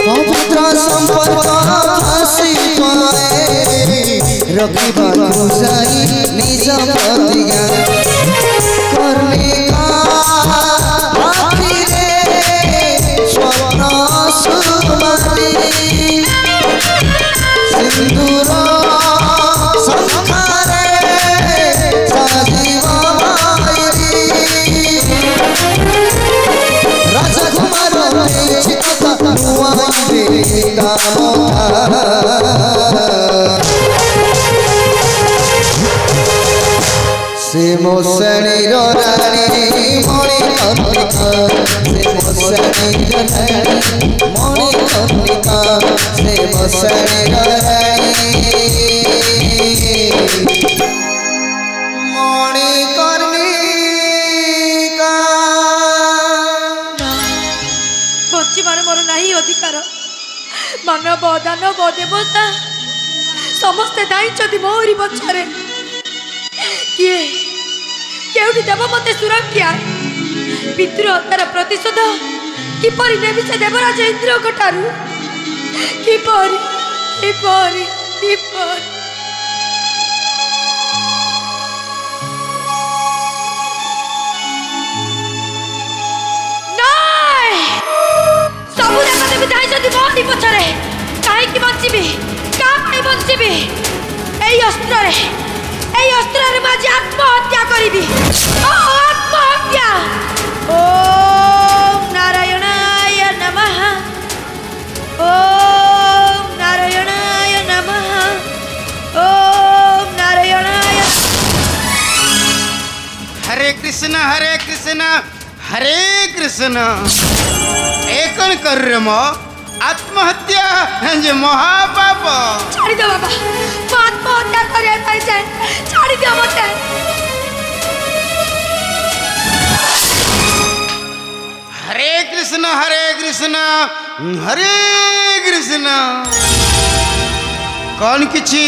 पवित्र संपर्क फांसी रखिबा जाई निज प्रतिज्ञा करने स्वप्न सुमति सिंदूर से मोसणीर रानी मणिकर्णिका से मोसणीर रानी मणिकर्णिका से मोसणीर रानी मणिकर्णिका बचिबार मोर नहीं अधिकार मानव दानव देवता समस्ते दायित्व मोरी पछरे किए केउटी देव मते सुरक्षा पितृ हत्यार प्रतिशोध किपरि नेबी से देवराज इंद्र कटारु किपरि किपरि किपरि नाय सबु देव देवी दायित्व मोरी पछरे काहे कि बंचिबी का पाई बंचिबी एई अस्त्र रे माजी आत्महत्या करी आत्महत्या ओम नारायणाय नमः ओम नारायणाय नमः ओम नारायणाय हरे कृष्ण हरे कृष्ण एकन कर मो आत्महत्या जे महापाप छाड़ी दो बाबा आत्महत्या करे पाई जाए छाड़ी दो मते हरे कृष्ण कौन किछि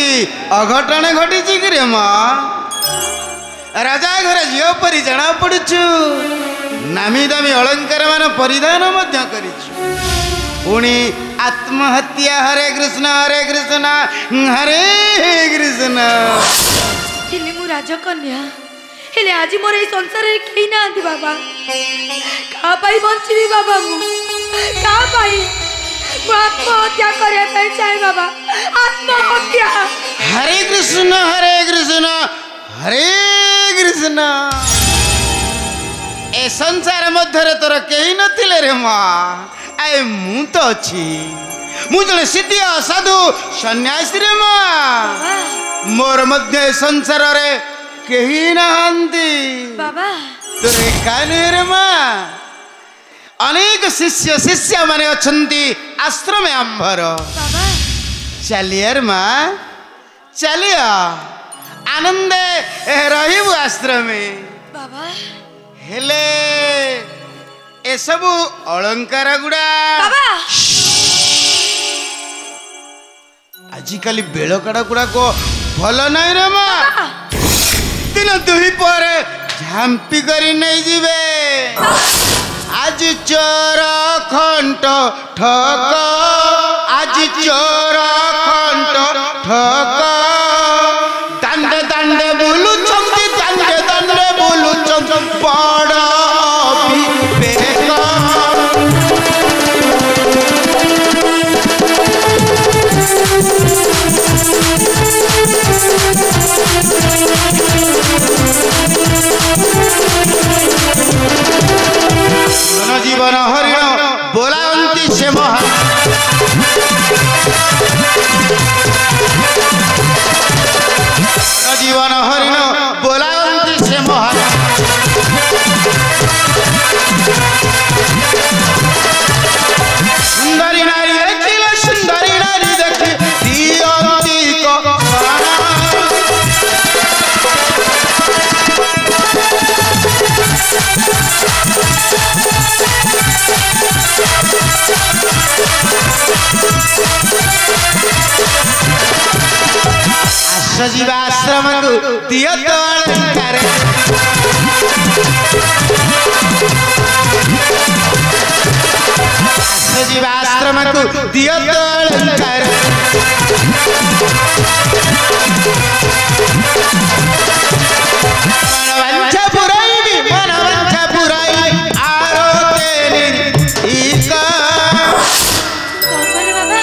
अघटन घटी कि रे मां राजा घर झियो परी जना पड़ुछु नामी दामी अलंकार मान परिधान मध्य करिछु पुणी आत्महत्या हरे कृष्ण हरे कृष्ण हिले मु राजकन्या हेले आज मोर ए संसार रे केही ना आंदी बाबा का पाई बंचीबी बाबा मु का पाई मु आत्महत्या करे पे चाहे बाबा आत्महत्या हरे कृष्ण ए संसार मध्य तोर केही नथिले रे मां आए मु तो अच्छी मु जने सिद्धिया साधु सन्यासी रे मां मोर मध्य संसार रे केही नहंती बाबा तोरे काने रे मां अनेक शिष्य माने अछंती आश्रम आंभर बाबा चलियर मां चलिया आनंद रहिबु आश्रम बाबा हेले ए सबु अलंकार गुड़ा बाबा आजिकाली बेल काड़ा गुड़ा को भल नहीं रे मां दिन दुही पर झांपी करी नहीं जीवे आज चोर खंट ठक आज चोर खंट ठक दांडे दांडे बुलु चंदी दांडे बुलु चंद बड़ा जीवन हरिण बोलावंती से महा जीवन हरिण बोलावंती से महा सुंदरी नारी देखिल सुंदरी नारी देखी दियंती को सजीवा आश्रम को दियो तो ଆମକୁ ଦିଅ ତ ଅଳଙ୍କାର ମନବାଞ୍ଛା ପୁରାଇବି ମନବାଞ୍ଛା ପୁରାଇ ଆର ତେନି ଇକା କଣ କହିଲେ ବାବା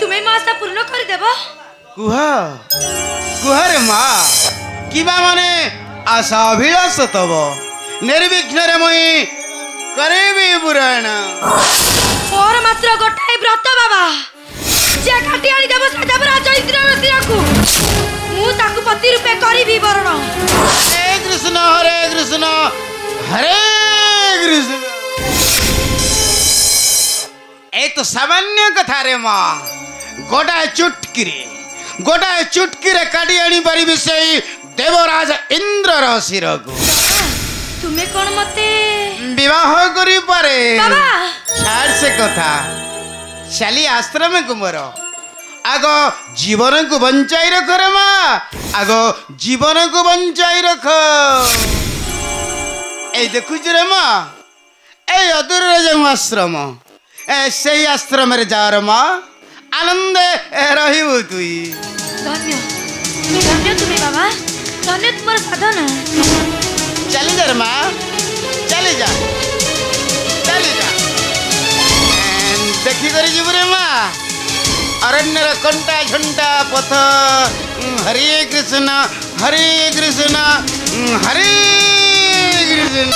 ତୁମେ ମୋ ଆଶା ପୂର୍ଣ୍ଣ କରିଦେବ କୁହ କୁହରେ ମା କିବା ମାନେ ଆଶା ଅଭିଳାଷ ତବ ନିର୍ବିଘ୍ନରେ ମୁଇଁ କରିବି ପୁରାଣ ମୋର ମାତ୍ର ଗୋଟାଏ ବ୍ରତ ବାବା ଯେ କାଟି ଆଣି ଦେବ ସେ ଦେବରାଜ ଇନ୍ଦ୍ରର ଶିରକୁ ମୁଁ ତାକୁ ପତି ରୂପେ କରିବି ବରଣ ହରେ କୃଷ୍ଣ ହରେ କୃଷ୍ଣ ହରେ କୃଷ୍ଣ ଏ ତ ସାମାନ୍ୟ କଥା ରେ ମା ଗୋଟାଏ ଚୁଟକିରେ କାଟି ଆଣି ପାରିବି ସେଇ ଦେବରାଜ ଇନ୍ଦ୍ରର ଶିରକୁ ତୁମେ କଣ ମତେ ବିବାହ କରିପାରେ ବାବା ଛାଡ଼ ସେ କଥା ଚାଲି ଆଶ୍ରମକୁ ମୋର ଆଗ ଜୀବନକୁ ବଞ୍ଚାଇ ରଖ ରେ ମା ଆଗ ଜୀବନକୁ ବଞ୍ଚାଇ ରଖ এই দেখুଛୁ রে মা এই অদূরে ଯେଉଁ ଆଶ୍ରମ সেই ଆଶ୍ରମରେ ଯାର ମା ଆନନ୍ଦେ ରହିବୁ ତୁଇ ଧନ୍ୟ ଧନ୍ୟ ତୁମେ ବାବା ଧନ୍ୟ ତୁମର ସାଧନା ଚାଲି ଯା ରେ ମା ଚାଲି ଯା ଦେଖିକରି ଯିବୁ ରେ ମା ଅରଣ୍ୟର କଣ୍ଟା ଝଣ୍ଟା ପଥ ହରେ କୃଷ୍ଣ ହରେ କୃଷ୍ଣ ହରେ କୃଷ୍ଣ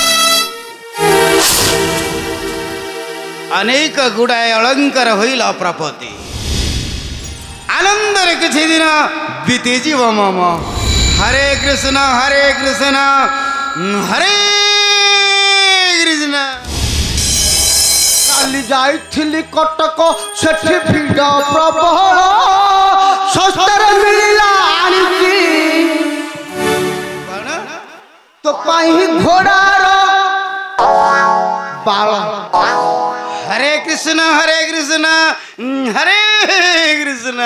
ଅନେକ ଗୁଡ଼ାଏ ଅଳଙ୍କାର ହୋଇଲା ପ୍ରପତି ଆନନ୍ଦରେ କିଛି ଦିନ ବିତିଯିବ ମମ ହରେ କୃଷ୍ଣ ହରେ କୃଷ୍ଣ ହରେ କୃଷ୍ଣ କାଲି ଯାଇଥିଲି କଟକ ସେଠି ଭିଡ଼ ପ୍ରବଳ ଶସ୍ତାରେ ମିଳିଲା ଆଣିଛି କଣ ତୋ ପାଇଁ ଘୋଡ଼ାର ବାଳ ହରେ କୃଷ୍ଣ ହରେ କୃଷ୍ଣ ହରେ କୃଷ୍ଣ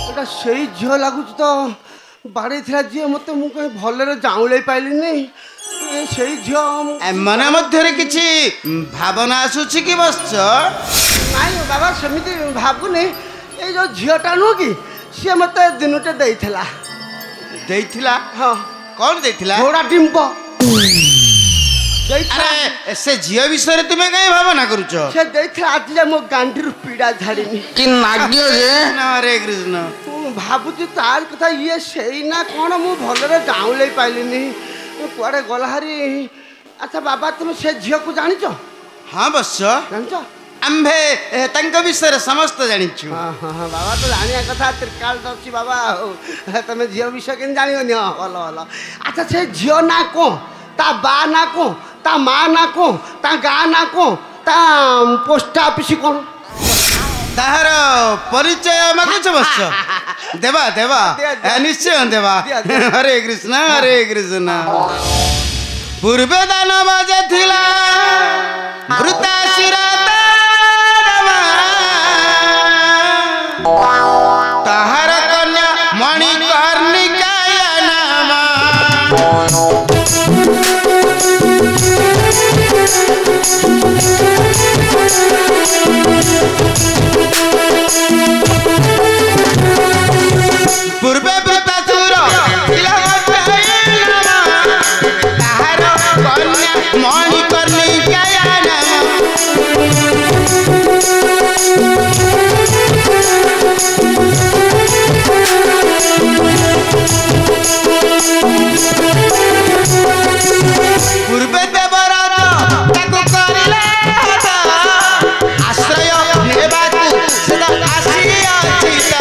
ଏଟା ସେଇ ଝିଅ ଲାଗୁଛି ତ ବାଡ଼େଇଥିଲା ଯିଏ ମୋତେ ମୁଁ କାହିଁ ଭଲରେ ଜାଉଁଳେଇ ପାଇଲିନି ସେଇ ଝିଅ ମନ ମଧ୍ୟରେ କିଛି ଭାବନା ଆସୁଛି କି ବଶ୍ଚ ନାଇଁ ବାବା ସେମିତି ଭାବୁନି ଏଇ ଯୋଉ ଝିଅଟା ନୁହଁ କି ସିଏ ମୋତେ ଦିନଟେ ଦେଇଥିଲା ଦେଇଥିଲା ହଁ କଣ ଦେଇଥିଲା ଘୋଡ଼ା ଡିମ୍ବ ଆରେ ସେ ଝିଅ ବିଷୟରେ ତୁମେ କାହିଁ ଭାବନା କରୁଛ ସେ ଦେଇଥିଲା ଆଜି ଯାଏ ମୋ ଗାଣ୍ଡିରୁ ପୀଡ଼ା ଝାଡ଼ିନି କି ନାଗ୍ୟ ଯେ ହରେ କୃଷ୍ଣ ମୁଁ ଭାବୁଛି ତାର କଥା ଇଏ ସେଇ ନା କ'ଣ ମୁଁ ଭଲରେ ଜାଉଁଳେଇ ପାଇଲିନି କୁଆଡ଼େ ଗଲା ହାରି ଆଚ୍ଛା ବାବା ତୁମେ ସେ ଝିଅକୁ ଜାଣିଛ ହଁ ବଶ୍ଚ ଜାଣିଛ ଆମ୍ଭେ ତାଙ୍କ ବିଷୟରେ ସମସ୍ତେ ଜାଣିଛୁ ବାବା ତ ଜାଣିବା କଥା ତ୍ରିକାଳ ଅଛି ବାବା ଆଉ ତମେ ଝିଅ ବିଷୟ କେମିତି ଜାଣିବନି ହଁ ଭଲ ଭଲ ଆଚ୍ଛା ସେ ଝିଅ ନା କ'ଣ ତା ବା ନା କ'ଣ ତା ମା ନା କ'ଣ ତା ଗାଁ ନା କ'ଣ ତା ପୋଷ୍ଟ ଅଫିସ କ'ଣ ତାହାର ପରିଚୟ ମାଗୁଛ ବଶ୍ଚ ଦେବା ଦେବା ନିଶ୍ଚୟ ଦେବା ହରେ କୃଷ୍ଣ ହରେ କୃଷ୍ଣ ପୂର୍ବେ ଦାନବ ଯେ ଥିଲା ବୃତାଶିର ତାହାର କନ୍ୟା ମଣିକର୍ଣ୍ଣିକାୟ ନାମ ପୂର୍ବେ ବୃତାସୁର ତାହାର କନ୍ୟା ମଣିକର୍ଣ୍ଣିକାୟ ନାମ ପୂର୍ବେ ଦେବରାଜ ତାକୁ କରିଲେ ଆଶ୍ରୟ ନେବାକୁ ସେଟା ଆସିଅଛି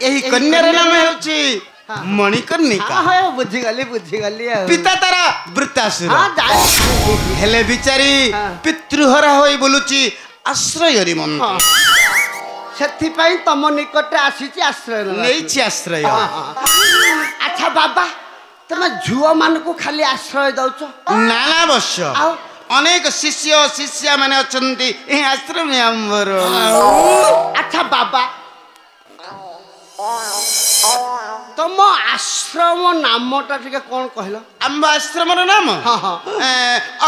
ଏହି କନ୍ୟାର ନାମ ହେଉଛି ମଣିକର୍ଣ୍ଣିକା ବୁଝିଗଲି ପିତା ତାର ବୃତ୍ତାସୁର ହେଲେ ବିଚାରୀ ପିତୃହରା ହୋଇ ବୁଲୁଛି ଆଶ୍ରୟ ନିମନ୍ତେ ସେଥିପାଇଁ ତମ ନିକଟରେ ଆସିଛି ଆଶ୍ରୟ ନେଇଛି ଆଶ୍ରୟ ଆଚ୍ଛା ବାବା ତମେ ଝୁଅ ମାନଙ୍କୁ ଖାଲି ଆଶ୍ରୟ ଦଉଛ ନାନା ବର୍ଷ ଆଉ ଅନେକ ଶିଷ୍ୟ ଶିଷ୍ୟା ମାନେ ଅଛନ୍ତି ଏହି ଆଶ୍ରମ ଆମର ଆଚ୍ଛା ବାବା ତମ ଆଶ୍ରମ ନାମଟା ଟିକେ କ'ଣ କହିଲ? ଆମ୍ବ ଆଶ୍ରମର ନାମ ହଁ ହଁ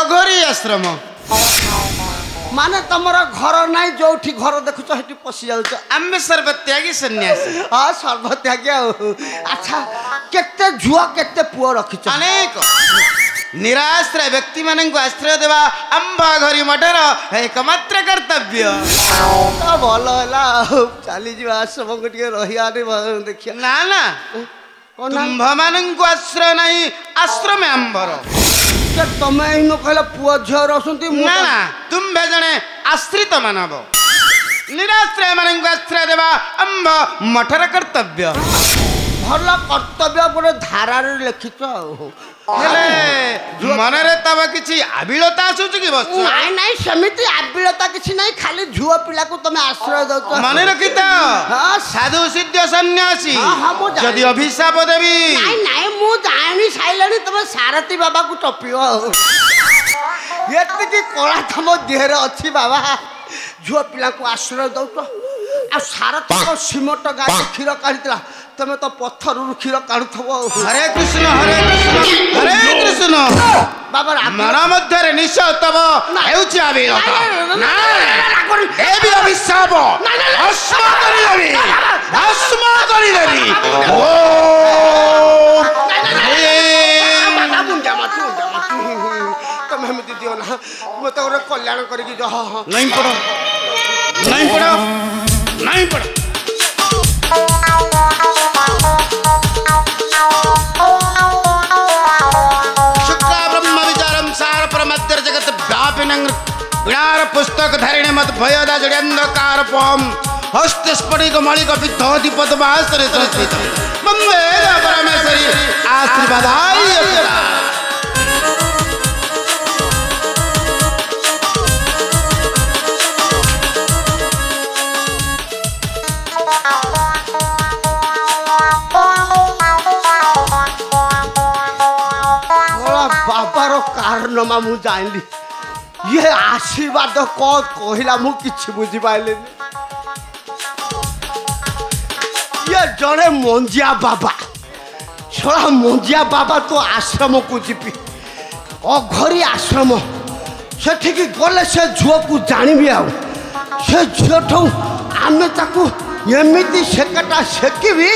ଅଘୋରୀ ଆଶ୍ରମ। ମାନେ ତମର ଘର ନାହିଁ, ଯୋଉଠି ଘର ଦେଖୁଛ ସେଠି ପଶି ଯାଉଛ। ଆମ୍ବେ ସର୍ବତ୍ୟାଗୀ ସନ୍ନ୍ୟାସୀ। ହଁ ସର୍ବତ୍ୟାଗୀ ଆଉ। ଆଚ୍ଛା କେତେ ଝୁଅ କେତେ ପୁଅ ରଖିଛ? ଅନେକ। ନିରାଶ୍ରୟ ବ୍ୟକ୍ତି ମାନଙ୍କୁ ଆଶ୍ରୟ ଦେବା ଆମ୍ବ ଘୋରୀ ମଠର ଏକମାତ୍ର କର୍ତ୍ତବ୍ୟ। ତ ଭଲ ହେଲା ଆଉ ଚାଲିଯିବା ଆଶ୍ରମକୁ ଟିକେ ରହିବାନି ଦେଖିବା। ନା ନା ତୁମ୍ଭ ମାନଙ୍କୁ ଆଶ୍ରୟ ନାହିଁ, ଆଶ୍ରମ ଆମ୍ବର। ତମେ ଏଇନ କହିଲ ପୁଅ ଝିଅ ରହୁଛନ୍ତି। ନା ନା ତୁମ୍ଭେ ଜଣେ ଆଶ୍ରିତ ମାନବ। ନିରାଶ୍ରୟ ମାନଙ୍କୁ ଆଶ୍ରୟ ଦେବା ଆମ୍ବ ମଠର କର୍ତ୍ତବ୍ୟ। ଭଲ କର୍ତ୍ତବ୍ୟ ଗୋଟେ ଧାରାରେ ଲେଖିଛ ଆଉ। ହେଲେ ମନରେ ତବ କିଛି ଆବିଳତା ଆସୁଛି କି? ବସ ନାଇଁ ନାଇଁ ସେମିତି ଆବିଳତା କିଛି ନାହିଁ, ଖାଲି ଝୁଅ ପିଲାକୁ ତମେ ଆଶ୍ରୟ ଦଉଛ। ମନେ ରଖିଥ ସାଧୁ ସିଦ୍ଧ ସନ୍ନ୍ୟାସୀ ଯଦି ଅଭିଶାପ ଦେବି। ନାଇଁ ନାଇଁ ମୁଁ ଜାଣି ସାରିଲିଣି ତମେ ସାରଥୀ ବାବାକୁ ଟପିବ ଆଉ। ଏତିକି କଳା ତମ ଦେହରେ ଅଛି ବାବା। ଝୁଅ ପିଲାକୁ ଆଶ୍ରୟ ଦଉଛ। ଆଉ ସାରଥୀଙ୍କ ସିମଟ ଗାଈ କ୍ଷୀର କାଢିଥିଲା, ତମେ ତ ପଥରରୁ କ୍ଷୀର କାଢୁଥିବ। ହରେ କୃଷ୍ଣ ହରେ କୃଷ୍ଣ ହରେ କୃଷ୍ଣ। ବାବା ମନ ମଧ୍ୟରେ ନିଶ୍ଚୟ ତବ ହେଉଛି ଆବିଳତା। ଏ ବି ଅଭିଶାପ ଭସ୍ମ କରିଦେବି, ଭସ୍ମ କରିଦେବି। ତମେ ଏମିତି ଦିଅ ନା, ମତେ ଗୋଟେ କଲ୍ୟାଣ କରିକି ଯ। ନାଇଁ ପଡ ନାଇଁ ପଡ ନାଇଁ ପଡ। विणार पुस्तक धारिणे मत भयदा जड़ंधकार पम हस्त स्फटिक मणिक विद्धि पद्मासरे संस्थित मंगेद परमेश्वरी आशीर्वादाय। बाबार कारणमा मु जानिली, ये आशीर्वाद कौन कहला मु किछि बुझी पाइलेनी। ये जड़े मंजिया बाबा, छड़ा मंजिया बाबा तो आश्रम को जीपी अघोरी आश्रम सेठी गले से झुओ को जानिबी आ से झियो ठौ आमे ताकू एमिति सेकटा सेकिबी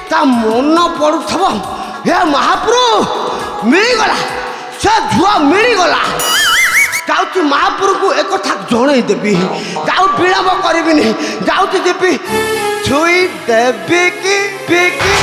ता मन पड़ुथब। हे महाप्रभु मिलगला, से झुआ मिलगला। जाऊँ महापुर को एक कथा जन देवी, जाऊ विलम्ब करी जाऊँ देवी छुई देवी की बिकी।